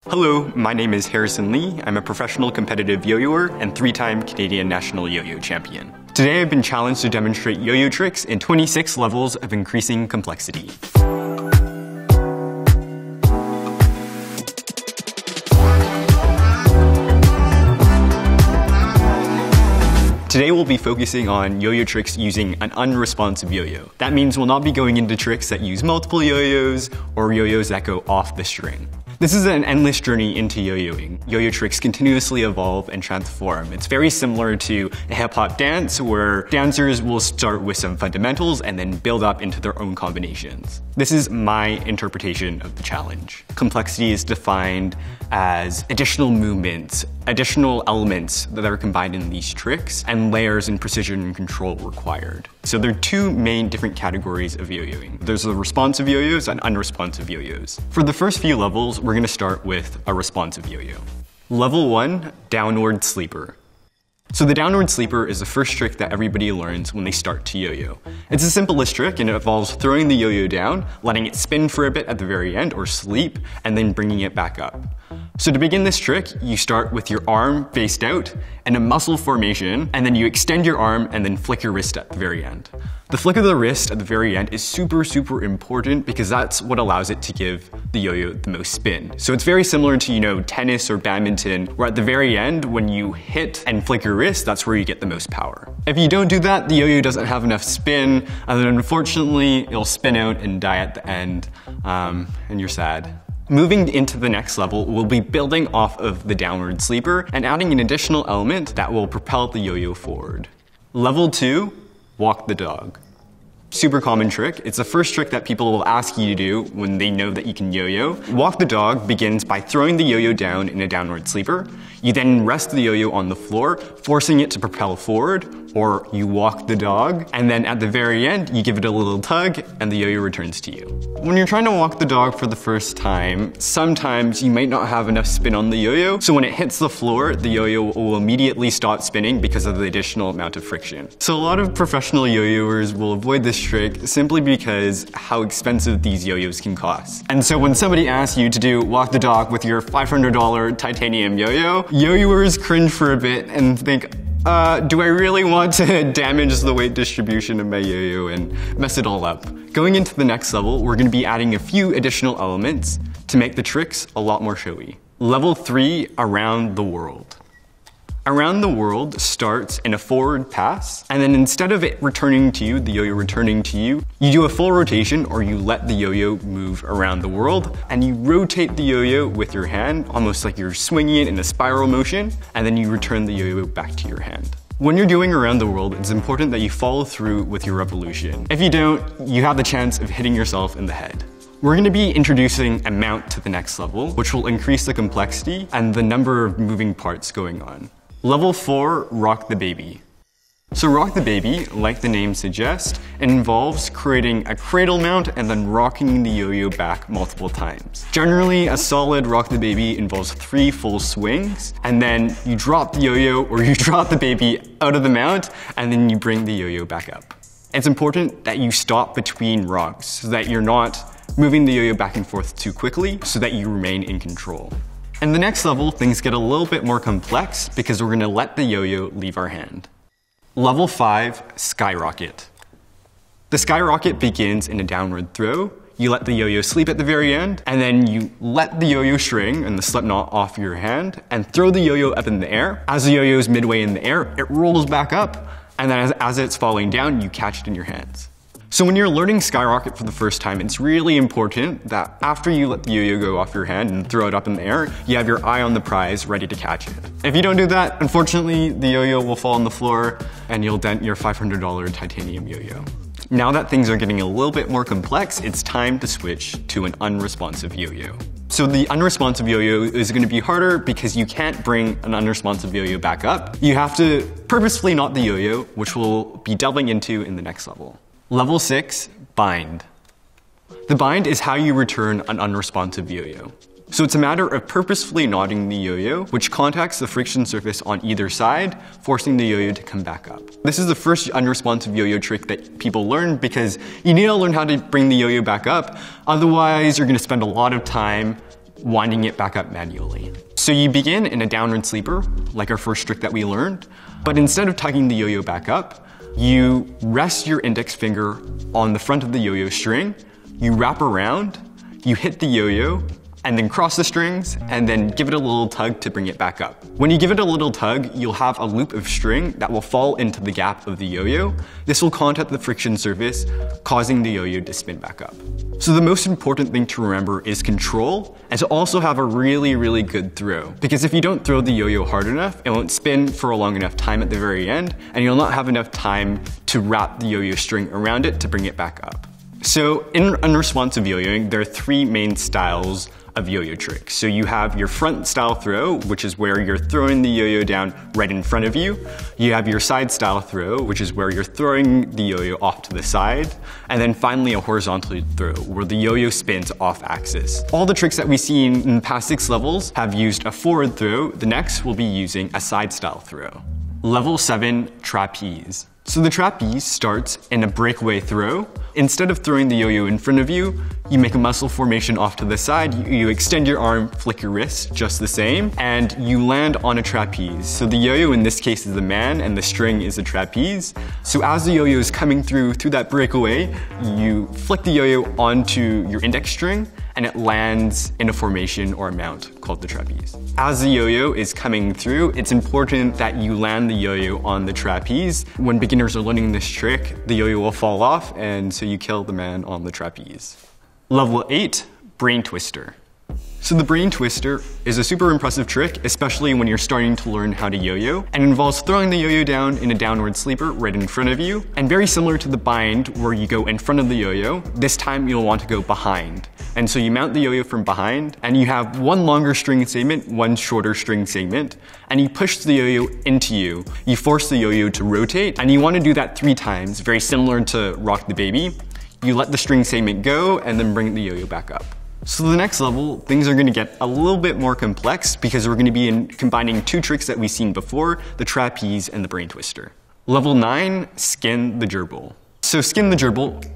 Hello, my name is Harrison Lee. I'm a professional competitive yo-yoer and 3-time Canadian national yo-yo champion. Today I've been challenged to demonstrate yo-yo tricks in 26 levels of increasing complexity. Today we'll be focusing on yo-yo tricks using an unresponsive yo-yo. That means we'll not be going into tricks that use multiple yo-yos or yo-yos that go off the string. This is an endless journey into yo-yoing. Yo-yo tricks continuously evolve and transform. It's very similar to a hip-hop dance where dancers will start with some fundamentals and then build up into their own combinations. This is my interpretation of the challenge. Complexity is defined as additional movements, additional elements that are combined in these tricks, and layers in precision and control required. So there are two main different categories of yo-yoing. There's the responsive yo-yos and unresponsive yo-yos. For the first few levels, we're going to start with a responsive yo-yo. Level 1, downward sleeper. So the downward sleeper is the first trick that everybody learns when they start to yo-yo. It's the simplest trick and it involves throwing the yo-yo down, letting it spin for a bit at the very end or sleep, and then bringing it back up. So to begin this trick, you start with your arm faced out in a muscle formation, and then you extend your arm and then flick your wrist at the very end. The flick of the wrist at the very end is super important because that's what allows it to give the yo-yo the most spin. So it's very similar to, tennis or badminton, where at the very end, when you hit and flick your wrist, that's where you get the most power. If you don't do that, the yo-yo doesn't have enough spin, and then unfortunately, it'll spin out and die at the end, and you're sad. Moving into the next level, we'll be building off of the downward sleeper and adding an additional element that will propel the yo-yo forward. Level 2, walk the dog. Super common trick. It's the first trick that people will ask you to do when they know that you can yo-yo. Walk the dog begins by throwing the yo-yo down in a downward sleeper. You then rest the yo-yo on the floor, forcing it to propel forward, or you walk the dog, and then at the very end, you give it a little tug, and the yo-yo returns to you. When you're trying to walk the dog for the first time, sometimes you might not have enough spin on the yo-yo, so when it hits the floor, the yo-yo will immediately stop spinning because of the additional amount of friction. So a lot of professional yo-yoers will avoid this trick simply because how expensive these yo-yos can cost. And so when somebody asks you to do walk the dog with your $500 titanium yo-yo, yo-yoers cringe for a bit and think, do I really want to damage the weight distribution of my yo-yo and mess it all up? Going into the next level, we're going to be adding a few additional elements to make the tricks a lot more showy. Level 3, around the world. Around the world starts in a forward pass, and then instead of it returning to you, the yo-yo returning to you, you do a full rotation or you let the yo-yo move around the world, and you rotate the yo-yo with your hand, almost like you're swinging it in a spiral motion, and then you return the yo-yo back to your hand. When you're doing around the world, it's important that you follow through with your revolution. If you don't, you have the chance of hitting yourself in the head. We're going to be introducing a mount to the next level, which will increase the complexity and the number of moving parts going on. Level 4, rock the baby. So rock the baby, like the name suggests, involves creating a cradle mount and then rocking the yo-yo back multiple times. Generally, a solid rock the baby involves 3 full swings, and then you drop the yo-yo or you drop the baby out of the mount, and then you bring the yo-yo back up. It's important that you stop between rocks so that you're not moving the yo-yo back and forth too quickly so that you remain in control. In the next level, things get a little bit more complex because we're going to let the yo-yo leave our hand. Level 5, skyrocket. The skyrocket begins in a downward throw. You let the yo-yo sleep at the very end, and then you let the yo-yo string and the slip knot off your hand and throw the yo-yo up in the air. As the yo-yo is midway in the air, it rolls back up, and then as it's falling down, you catch it in your hands. So when you're learning skyrocket for the first time, it's really important that after you let the yo-yo go off your hand and throw it up in the air, you have your eye on the prize ready to catch it. If you don't do that, unfortunately, the yo-yo will fall on the floor and you'll dent your $500 titanium yo-yo. Now that things are getting a little bit more complex, it's time to switch to an unresponsive yo-yo. So the unresponsive yo-yo is going to be harder because you can't bring an unresponsive yo-yo back up. You have to purposefully knot the yo-yo, which we'll be delving into in the next level. Level 6, bind. The bind is how you return an unresponsive yo-yo. So it's a matter of purposefully knotting the yo-yo, which contacts the friction surface on either side, forcing the yo-yo to come back up. This is the first unresponsive yo-yo trick that people learn because you need to learn how to bring the yo-yo back up. Otherwise, you're going to spend a lot of time winding it back up manually. So you begin in a downward sleeper, like our first trick that we learned, but instead of tugging the yo-yo back up, you rest your index finger on the front of the yo-yo string, you wrap around, you hit the yo-yo, and then cross the strings, and then give it a little tug to bring it back up. When you give it a little tug, you'll have a loop of string that will fall into the gap of the yo-yo. This will contact the friction surface, causing the yo-yo to spin back up. So the most important thing to remember is control, and to also have a really, really good throw. Because if you don't throw the yo-yo hard enough, it won't spin for a long enough time at the very end, and you'll not have enough time to wrap the yo-yo string around it to bring it back up. So in unresponsive yo-yoing, there are three main styles of yo-yo tricks. So you have your front style throw, which is where you're throwing the yo-yo down right in front of you. You have your side style throw, which is where you're throwing the yo-yo off to the side. And then finally a horizontal throw, where the yo-yo spins off axis. All the tricks that we've seen in the past 6 levels have used a forward throw. The next will be using a side style throw. Level 7, trapeze. So the trapeze starts in a breakaway throw. Instead of throwing the yo-yo in front of you, you make a muscle formation off to the side, you extend your arm, flick your wrist, just the same, and you land on a trapeze. So the yo-yo in this case is the man and the string is the trapeze. So as the yo-yo is coming through that breakaway, you flick the yo-yo onto your index string and it lands in a formation or a mount called the trapeze. As the yo-yo is coming through, it's important that you land the yo-yo on the trapeze. When beginners are learning this trick, the yo-yo will fall off and so you kill the man on the trapeze. Level 8, brain twister. So the brain twister is a super impressive trick, especially when you're starting to learn how to yo-yo, and involves throwing the yo-yo down in a downward sleeper right in front of you, and very similar to the bind where you go in front of the yo-yo, this time you'll want to go behind. And so you mount the yo-yo from behind, and you have one longer string segment, one shorter string segment, and you push the yo-yo into you. You force the yo-yo to rotate, and you want to do that 3 times, very similar to Rock the Baby. You let the string segment go, and then bring the yo-yo back up. So the next level, things are going to get a little bit more complex because we're going to be combining 2 tricks that we've seen before, the trapeze and the brain twister. Level 9, skin the gerbil. So skin the gerbil,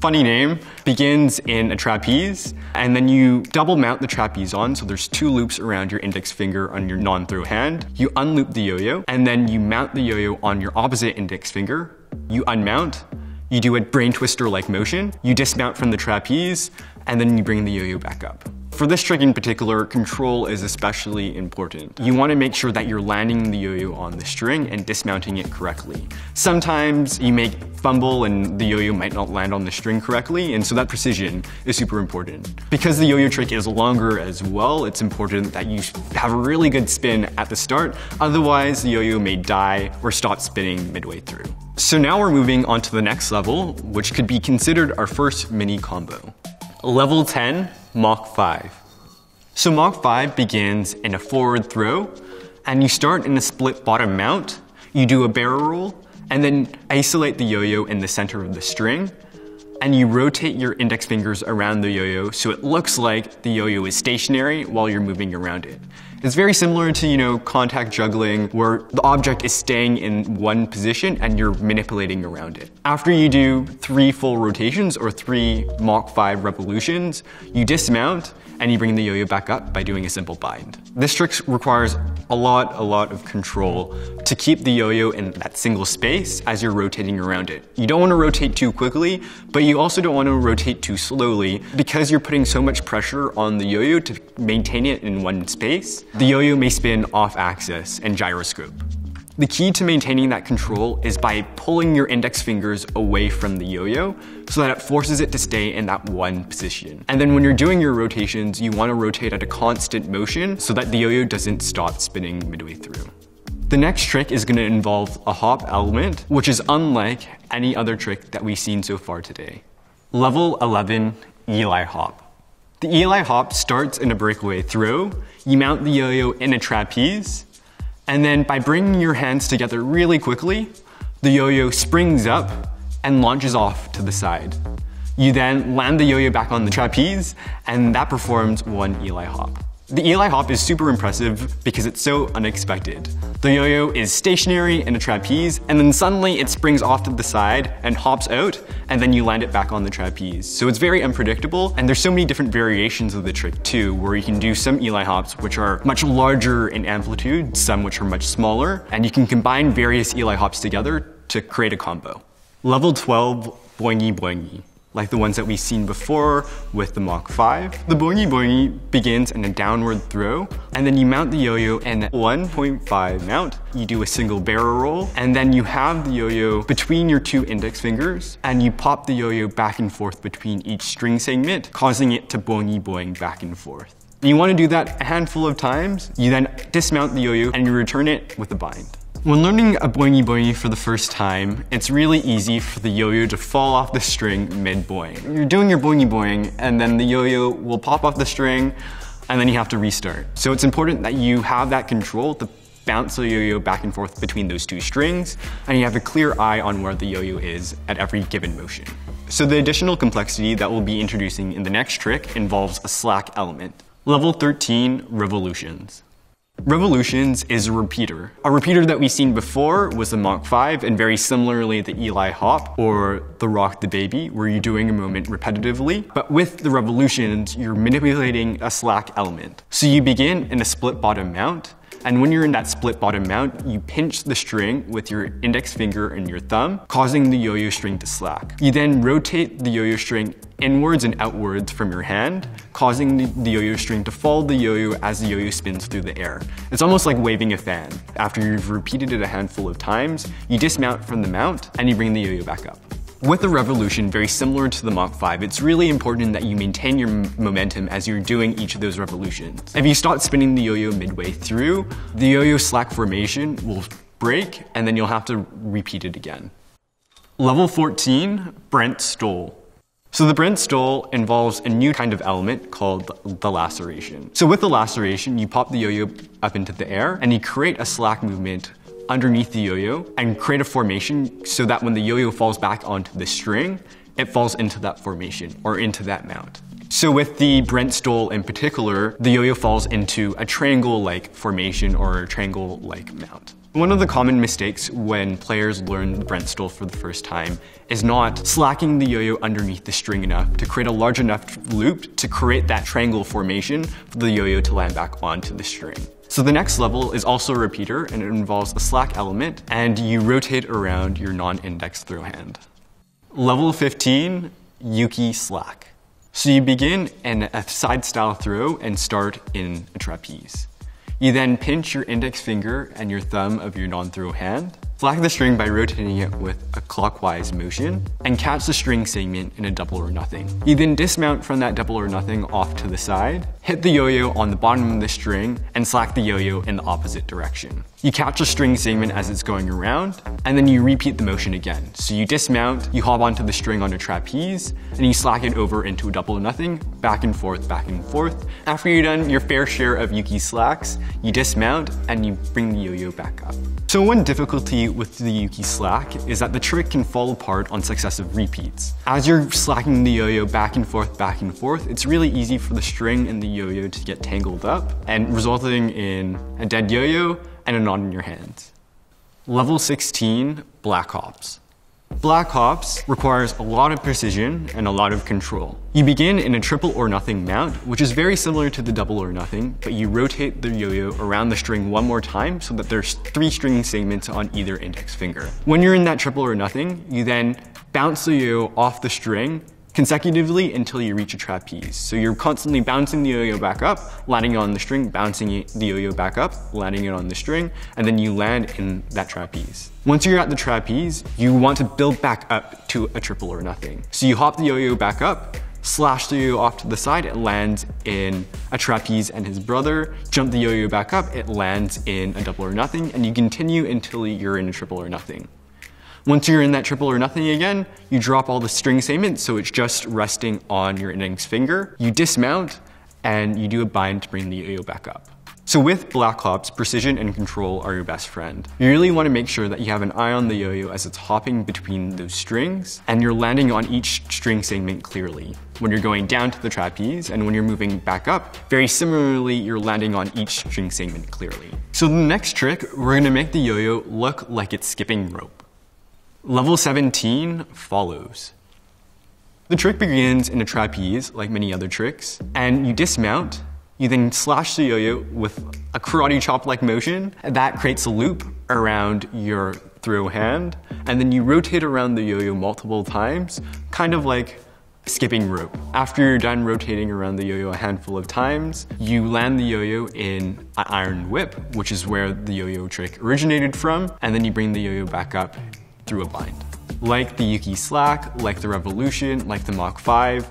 funny name, begins in a trapeze, and then you double mount the trapeze on, so there's 2 loops around your index finger on your non-throw hand. You unloop the yo-yo, and then you mount the yo-yo on your opposite index finger. You unmount, you do a brain twister-like motion, you dismount from the trapeze, and then you bring the yo-yo back up. For this trick in particular, control is especially important. You want to make sure that you're landing the yo-yo on the string and dismounting it correctly. Sometimes you may fumble and the yo-yo might not land on the string correctly, and so that precision is super important. Because the yo-yo trick is longer as well, it's important that you have a really good spin at the start, otherwise the yo-yo may die or stop spinning midway through. So now we're moving on to the next level, which could be considered our first mini combo. Level 10, Mach 5. So Mach 5 begins in a forward throw, and you start in a split bottom mount, you do a barrel roll, and then isolate the yo-yo in the center of the string, and you rotate your index fingers around the yo-yo so it looks like the yo-yo is stationary while you're moving around it. It's very similar to, contact juggling, where the object is staying in one position and you're manipulating around it. After you do 3 full rotations or 3 Mach 5 revolutions, you dismount and you bring the yo-yo back up by doing a simple bind. This trick requires a lot of control to keep the yo-yo in that single space as you're rotating around it. You don't want to rotate too quickly, but you also don't want to rotate too slowly because you're putting so much pressure on the yo-yo to maintain it in one space. The yo-yo may spin off axis and gyroscope. The key to maintaining that control is by pulling your index fingers away from the yo-yo so that it forces it to stay in that one position. And then when you're doing your rotations, you want to rotate at a constant motion so that the yo-yo doesn't stop spinning midway through. The next trick is going to involve a hop element, which is unlike any other trick that we've seen so far today. Level 11, Eli Hop. The Eli Hop starts in a breakaway throw, you mount the yo-yo in a trapeze, and then by bringing your hands together really quickly, the yo-yo springs up and launches off to the side. You then land the yo-yo back on the trapeze, and that performs 1 Eli Hop. The Eli Hop is super impressive because it's so unexpected. The yo-yo is stationary in a trapeze, and then suddenly it springs off to the side and hops out, and then you land it back on the trapeze. So it's very unpredictable, and there's so many different variations of the trick too, where you can do some Eli hops which are much larger in amplitude, some which are much smaller, and you can combine various Eli hops together to create a combo. Level 12, Boingy Boing, like the ones that we've seen before with the Mach 5. The Boingy Boing begins in a downward throw, and then you mount the yo-yo in 1.5 mount. You do a single barrel roll, and then you have the yo-yo between your two index fingers, and you pop the yo-yo back and forth between each string segment, causing it to Boingy Boing back and forth. And you want to do that a handful of times. You then dismount the yo-yo and you return it with a bind. When learning a Boingy Boing for the first time, it's really easy for the yo-yo to fall off the string mid-boing. You're doing your Boingy Boing, and then the yo-yo will pop off the string, and then you have to restart. So it's important that you have that control to bounce the yo-yo back and forth between those two strings, and you have a clear eye on where the yo-yo is at every given motion. So the additional complexity that we'll be introducing in the next trick involves a slack element. Level 13, revolutions. Revolutions is a repeater. A repeater that we've seen before was the Mach 5, and very similarly the Eli Hop or the Rock the Baby, where you're doing a movement repetitively. But with the revolutions, you're manipulating a slack element. So you begin in a split bottom mount, and when you're in that split bottom mount, you pinch the string with your index finger and your thumb, causing the yo-yo string to slack. You then rotate the yo-yo string inwards and outwards from your hand, causing the yo-yo string to follow the yo-yo as the yo-yo spins through the air. It's almost like waving a fan. After you've repeated it a handful of times, you dismount from the mount and you bring the yo-yo back up. With the revolution, very similar to the Mach 5, it's really important that you maintain your momentum as you're doing each of those revolutions. If you start spinning the yo-yo midway through, the yo-yo slack formation will break, and then you'll have to repeat it again. Level 14, brentstol. So the brentstol involves a new kind of element called the laceration. So with the laceration, you pop the yo-yo up into the air, and you create a slack movement underneath the yo-yo and create a formation so that when the yo-yo falls back onto the string, it falls into that formation or into that mount. So with the brentstol in particular, the yo-yo falls into a triangle-like formation or a triangle-like mount. One of the common mistakes when players learn the brentstol for the first time is not slacking the yo-yo underneath the string enough to create a large enough loop to create that triangle formation for the yo-yo to land back onto the string. So the next level is also a repeater, and it involves a slack element, and you rotate around your non-index throw hand. Level 15, yuki slack. So you begin in a side style throw and start in a trapeze. You then pinch your index finger and your thumb of your non-throw hand, slack the string by rotating it with a clockwise motion, and catch the string segment in a double or nothing. You then dismount from that double or nothing off to the side, hit the yo-yo on the bottom of the string, and slack the yo-yo in the opposite direction. You catch the string segment as it's going around, and then you repeat the motion again. So you dismount, you hop onto the string on a trapeze, and you slack it over into a double or nothing, back and forth, back and forth. After you've done your fair share of yuki slacks, you dismount and you bring the yo-yo back up. So one difficulty with the yuki slack is that the trick can fall apart on successive repeats. As you're slacking the yo-yo back and forth, it's really easy for the string and the yo-yo to get tangled up, and resulting in a dead yo-yo and a knot in your hands. Level 16, black hops. Black hops requires a lot of precision and a lot of control. You begin in a triple or nothing mount, which is very similar to the double or nothing, but you rotate the yo-yo around the string one more time so that there's 3 string segments on either index finger. When you're in that triple or nothing, you then bounce the yo-yo off the string consecutively until you reach a trapeze. So you're constantly bouncing the yo-yo back up, landing it on the string, bouncing the yo-yo back up, landing it on the string, and then you land in that trapeze. Once you're at the trapeze, you want to build back up to a triple or nothing. So you hop the yo-yo back up, slash the yo-yo off to the side, it lands in a trapeze and his brother, jump the yo-yo back up, it lands in a double or nothing, and you continue until you're in a triple or nothing. Once you're in that triple or nothing again, you drop all the string segments so it's just resting on your index finger. You dismount and you do a bind to bring the yo-yo back up. So with black hops, precision and control are your best friend. You really want to make sure that you have an eye on the yo-yo as it's hopping between those strings, and you're landing on each string segment clearly. When you're going down to the trapeze and when you're moving back up, very similarly, you're landing on each string segment clearly. So the next trick, we're going to make the yo-yo look like it's skipping rope. Level 17, follows. The trick begins in a trapeze, like many other tricks, and you dismount. You then slash the yo-yo with a karate chop-like motion. That creates a loop around your throw hand, and then you rotate around the yo-yo multiple times, kind of like skipping rope. After you're done rotating around the yo-yo a handful of times, you land the yo-yo in an iron whip, which is where the yo-yo trick originated from, and then you bring the yo-yo back up through a bind. Like the yuki slack, like the revolution, like the mach 5,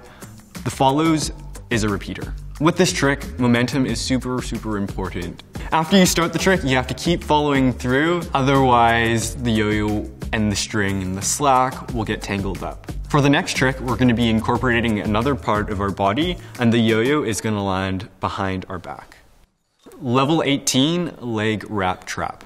the follows is a repeater. With this trick, momentum is super important. After you start the trick, you have to keep following through, otherwise the yo-yo and the string and the slack will get tangled up. For the next trick, we're going to be incorporating another part of our body, and the yo-yo is going to land behind our back. Level 18, leg wrap trap.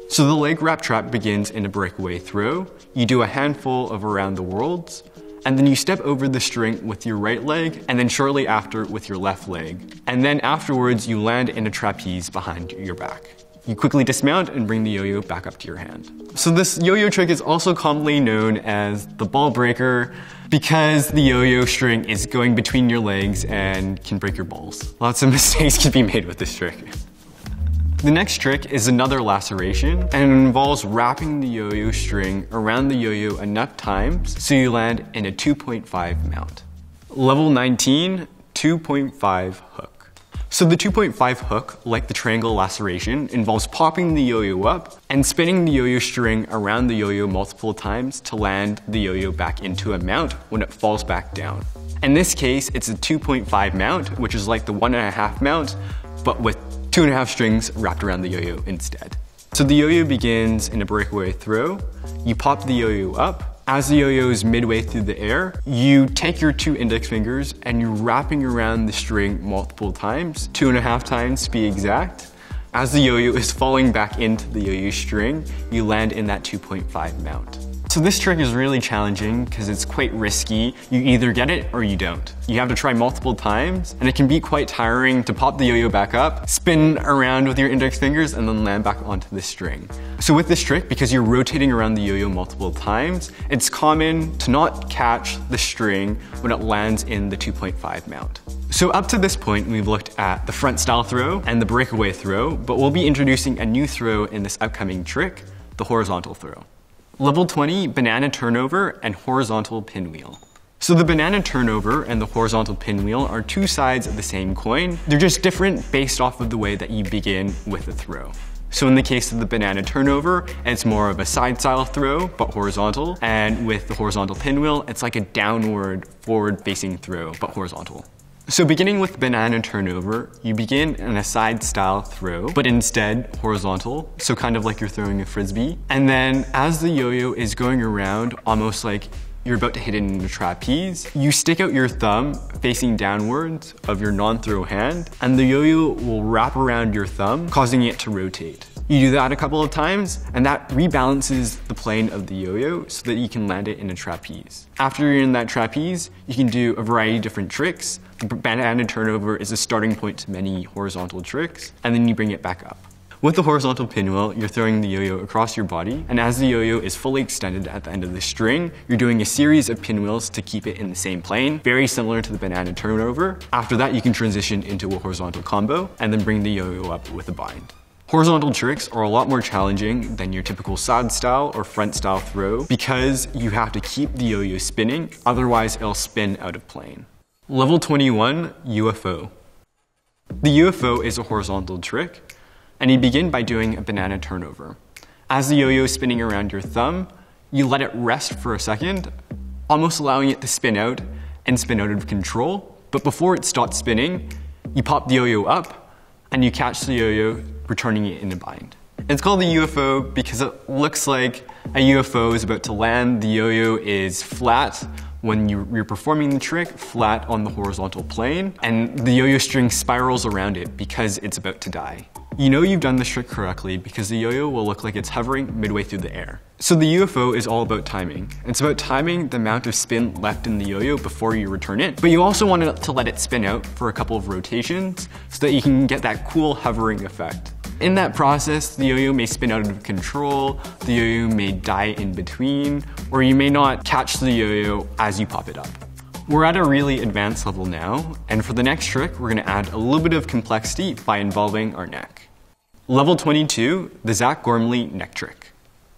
So the leg wrap trap begins in a breakaway throw. You do a handful of around the worlds, and then you step over the string with your right leg, and then shortly after with your left leg. And then afterwards, you land in a trapeze behind your back. You quickly dismount and bring the yo-yo back up to your hand. So this yo-yo trick is also commonly known as the ball breaker because the yo-yo string is going between your legs and can break your balls. Lots of mistakes can be made with this trick. The next trick is another laceration, and it involves wrapping the yo-yo string around the yo-yo enough times so you land in a 2.5 mount. Level 19, 2.5 hook. So the 2.5 hook, like the triangle laceration, involves popping the yo-yo up and spinning the yo-yo string around the yo-yo multiple times to land the yo-yo back into a mount when it falls back down. In this case, it's a 2.5 mount, which is like the 1.5 mount, but with 2.5 strings wrapped around the yo-yo instead. So the yo-yo begins in a breakaway throw. You pop the yo-yo up. As the yo-yo is midway through the air, you take your 2 index fingers and you're wrapping around the string multiple times, 2.5 times to be exact. As the yo-yo is falling back into the yo-yo string, you land in that 2.5 mount. So this trick is really challenging because it's quite risky. You either get it or you don't. You have to try multiple times, and it can be quite tiring to pop the yo-yo back up, spin around with your index fingers, and then land back onto the string. So with this trick, because you're rotating around the yo-yo multiple times, it's common to not catch the string when it lands in the 2.5 mount. So up to this point, we've looked at the front style throw and the breakaway throw, but we'll be introducing a new throw in this upcoming trick, the horizontal throw. Level 20, banana turnover and horizontal pinwheel. So the banana turnover and the horizontal pinwheel are 2 sides of the same coin. They're just different based off of the way that you begin with the throw. So in the case of the banana turnover, it's more of a side style throw, but horizontal. And with the horizontal pinwheel, it's like a downward, forward facing throw, but horizontal. So beginning with banana turnover, you begin in a side style throw, but instead horizontal, so kind of like you're throwing a frisbee. And then as the yo-yo is going around, almost like you're about to hit it in a trapeze, you stick out your thumb facing downwards of your non-throw hand, and the yo-yo will wrap around your thumb, causing it to rotate. You do that a couple of times, and that rebalances the plane of the yo-yo so that you can land it in a trapeze. After you're in that trapeze, you can do a variety of different tricks. The banana turnover is a starting point to many horizontal tricks, and then you bring it back up. With the horizontal pinwheel, you're throwing the yo-yo across your body, and as the yo-yo is fully extended at the end of the string, you're doing a series of pinwheels to keep it in the same plane, very similar to the banana turnover. After that, you can transition into a horizontal combo, and then bring the yo-yo up with a bind. Horizontal tricks are a lot more challenging than your typical side style or front style throw because you have to keep the yo-yo spinning, otherwise it'll spin out of plane. Level 21, UFO. The UFO is a horizontal trick, and you begin by doing a banana turnover. As the yo-yo is spinning around your thumb, you let it rest for a second, almost allowing it to spin out and spin out of control. But before it starts spinning, you pop the yo-yo up and you catch the yo-yo, returning it in a bind. It's called the UFO because it looks like a UFO is about to land. The yo-yo is flat when you're performing the trick, flat on the horizontal plane, and the yo-yo string spirals around it because it's about to die. You know you've done this trick correctly because the yo-yo will look like it's hovering midway through the air. So the UFO is all about timing. It's about timing the amount of spin left in the yo-yo before you return it, but you also want to let it spin out for a couple of rotations so that you can get that cool hovering effect. In that process, the yo-yo may spin out of control, the yo-yo may die in between, or you may not catch the yo-yo as you pop it up. We're at a really advanced level now, and for the next trick, we're gonna add a little bit of complexity by involving our neck. Level 22, the zagworm neck trick.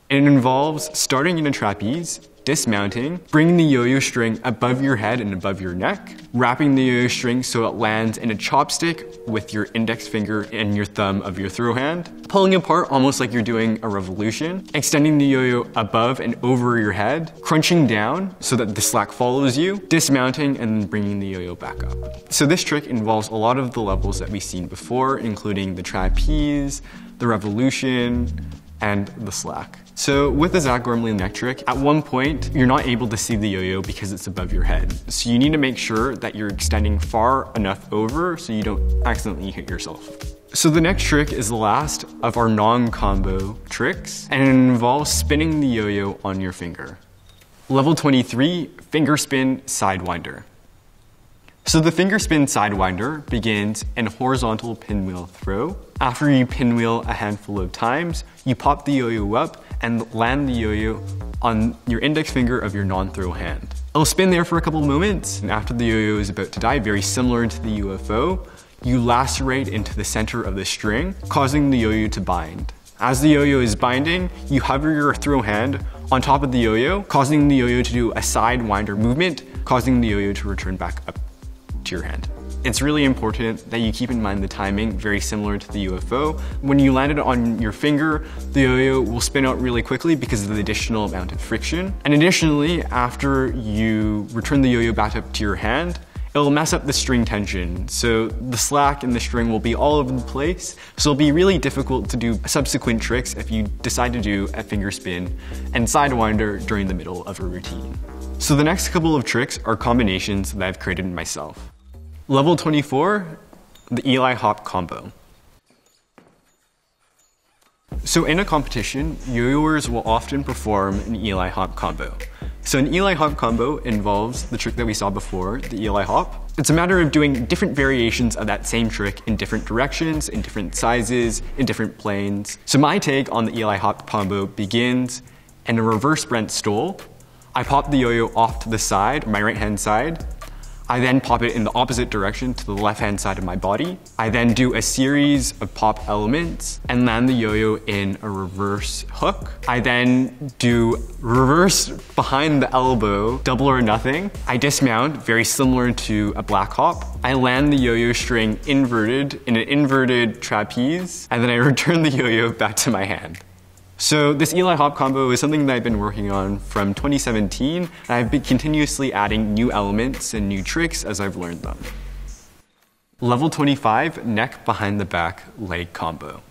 It involves starting in a trapeze, dismounting, bringing the yo-yo string above your head and above your neck, wrapping the yo-yo string so it lands in a chopstick with your index finger and your thumb of your throw hand, pulling apart almost like you're doing a revolution, extending the yo-yo above and over your head, crunching down so that the slack follows you, dismounting, and then bringing the yo-yo back up. So this trick involves a lot of the levels that we've seen before, including the trapeze, the revolution, and the slack. So with the zagworm neck trick, at one point, you're not able to see the yo-yo because it's above your head. So you need to make sure that you're extending far enough over so you don't accidentally hit yourself. So the next trick is the last of our non-combo tricks, and it involves spinning the yo-yo on your finger. Level 23, finger spin sidewinder. So the finger spin sidewinder begins in a horizontal pinwheel throw. After you pinwheel a handful of times, you pop the yo-yo up and land the yo-yo on your index finger of your non-throw hand. It'll spin there for a couple moments, and after the yo-yo is about to die, very similar to the UFO, you lacerate into the center of the string, causing the yo-yo to bind. As the yo-yo is binding, you hover your throw hand on top of the yo-yo, causing the yo-yo to do a sidewinder movement, causing the yo-yo to return back up to your hand. It's really important that you keep in mind the timing, very similar to the UFO. When you land it on your finger, the yo-yo will spin out really quickly because of the additional amount of friction. And additionally, after you return the yo-yo back up to your hand, it'll mess up the string tension. So the slack and the string will be all over the place. So it'll be really difficult to do subsequent tricks if you decide to do a finger spin and sidewinder during the middle of a routine. So the next couple of tricks are combinations that I've created myself. Level 24, the Eli Hop combo. So in a competition, yo-yoers will often perform an Eli Hop combo. So an Eli Hop combo involves the trick that we saw before, the Eli Hop. It's a matter of doing different variations of that same trick in different directions, in different sizes, in different planes. So my take on the Eli Hop combo begins in a reverse brentstol. I pop the yo-yo off to the side, my right hand side. I then pop it in the opposite direction to the left-hand side of my body. I then do a series of pop elements and land the yo-yo in a reverse hook. I then do reverse behind the elbow, double or nothing. I dismount, very similar to a black hop. I land the yo-yo string inverted in an inverted trapeze, and then I return the yo-yo back to my hand. So this Eli Hop combo is something that I've been working on from 2017, and I've been continuously adding new elements and new tricks as I've learned them. Level 25, neck behind the back leg combo.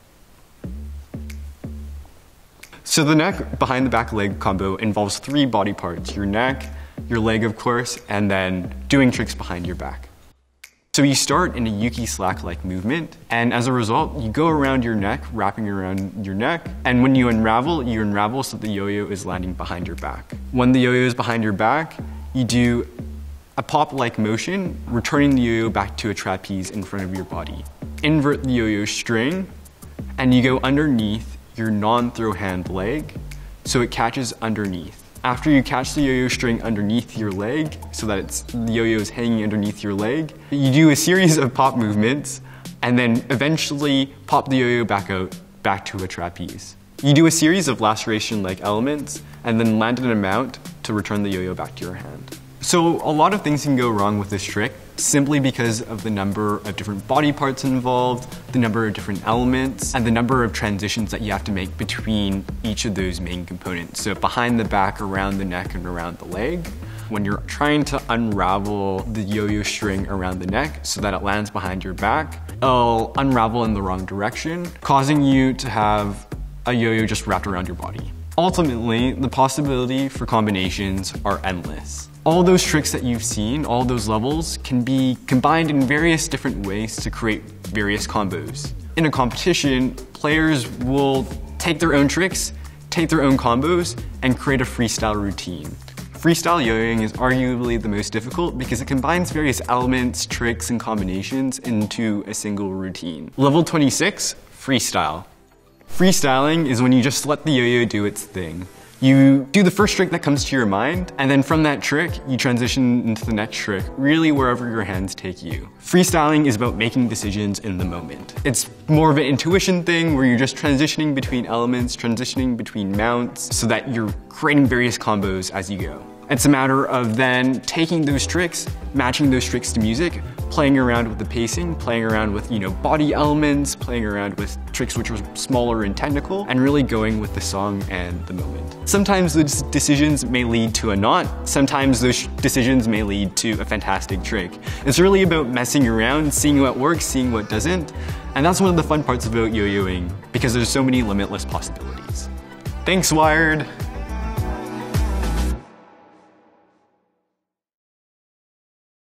So the neck behind the back leg combo involves 3 body parts, your neck, your leg of course, and then doing tricks behind your back. So you start in a yuki slack-like movement, and as a result, you go around your neck, wrapping around your neck, and when you unravel so that the yo-yo is landing behind your back. When the yo-yo is behind your back, you do a pop-like motion, returning the yo-yo back to a trapeze in front of your body. Invert the yo-yo string, and you go underneath your non-throw hand leg, so it catches underneath. After you catch the yo-yo string underneath your leg, so that the yo-yo is hanging underneath your leg, you do a series of pop movements, and then eventually pop the yo-yo back out, back to a trapeze. You do a series of laceration-like elements, and then land an amount to return the yo-yo back to your hand. So a lot of things can go wrong with this trick, simply because of the number of different body parts involved, the number of different elements, and the number of transitions that you have to make between each of those main components. So behind the back, around the neck, and around the leg. When you're trying to unravel the yo-yo string around the neck so that it lands behind your back, it'll unravel in the wrong direction, causing you to have a yo-yo just wrapped around your body. Ultimately, the possibility for combinations are endless. All those tricks that you've seen, all those levels, can be combined in various different ways to create various combos. In a competition, players will take their own tricks, take their own combos, and create a freestyle routine. Freestyle yo-yoing is arguably the most difficult because it combines various elements, tricks, and combinations into a single routine. Level 26, freestyle. Freestyling is when you just let the yo-yo do its thing. You do the first trick that comes to your mind, and then from that trick, you transition into the next trick, really wherever your hands take you. Freestyling is about making decisions in the moment. It's more of an intuition thing where you're just transitioning between elements, transitioning between mounts, so that you're creating various combos as you go. It's a matter of then taking those tricks, matching those tricks to music, playing around with the pacing, playing around with, body elements, playing around with tricks which are smaller and technical, and really going with the song and the moment. Sometimes those decisions may lead to a knot, sometimes those decisions may lead to a fantastic trick. It's really about messing around, seeing what works, seeing what doesn't, and that's one of the fun parts about yo-yoing, because there's so many limitless possibilities. Thanks, Wired!